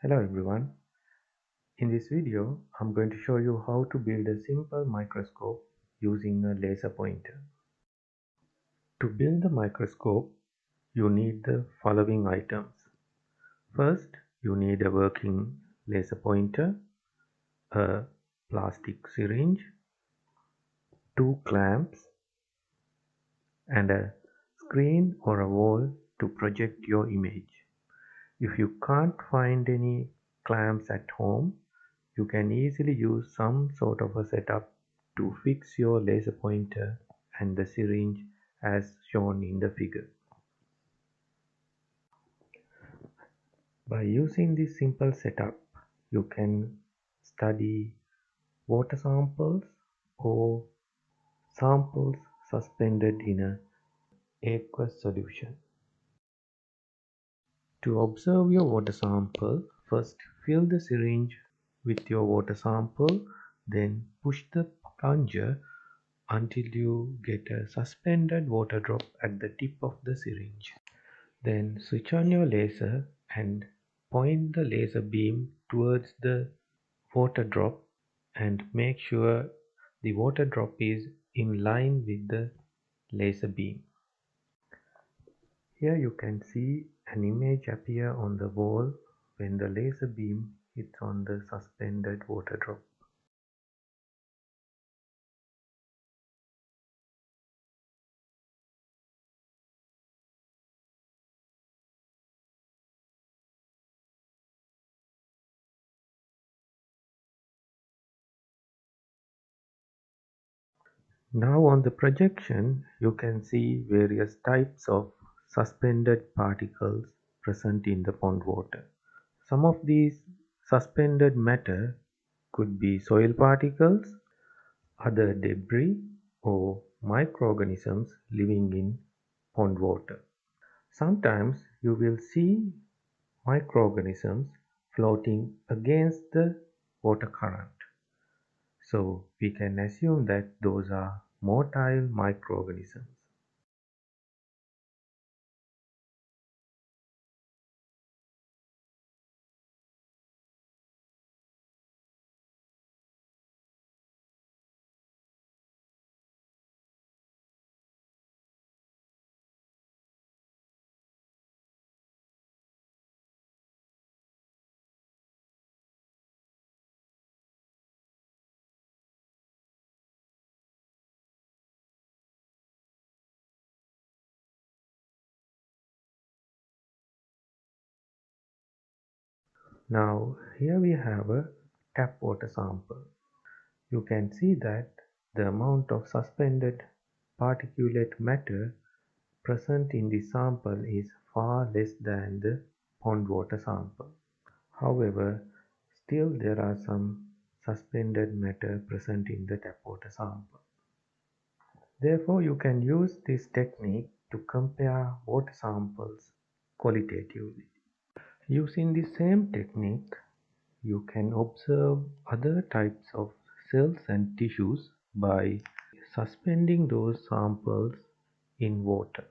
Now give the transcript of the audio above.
Hello everyone. In this video, I'm going to show you how to build a simple microscope using a laser pointer. To build the microscope, you need the following items. First, you need a working laser pointer, a plastic syringe, two clamps, and a screen or a wall to project your image. If you can't find any clamps at home, you can easily use some sort of a setup to fix your laser pointer and the syringe as shown in the figure. By using this simple setup, you can study water samples or samples suspended in a aqueous solution. To observe your water sample, first fill the syringe with your water sample, then push the plunger until you get a suspended water drop at the tip of the syringe. Then switch on your laser and point the laser beam towards the water drop and make sure the water drop is in line with the laser beam. Here you can see an image appear on the wall when the laser beam hits on the suspended water drop. Now on the projection, you can see various types of suspended particles present in the pond water. Some of these suspended matter could be soil particles, other debris, or microorganisms living in pond water. Sometimes you will see microorganisms floating against the water current. So we can assume that those are motile microorganisms. Now here we have a tap water sample. You can see that the amount of suspended particulate matter present in the sample is far less than the pond water sample. However, still there are some suspended matter present in the tap water sample. Therefore, you can use this technique to compare water samples qualitatively. Using the same technique, you can observe other types of cells and tissues by suspending those samples in water.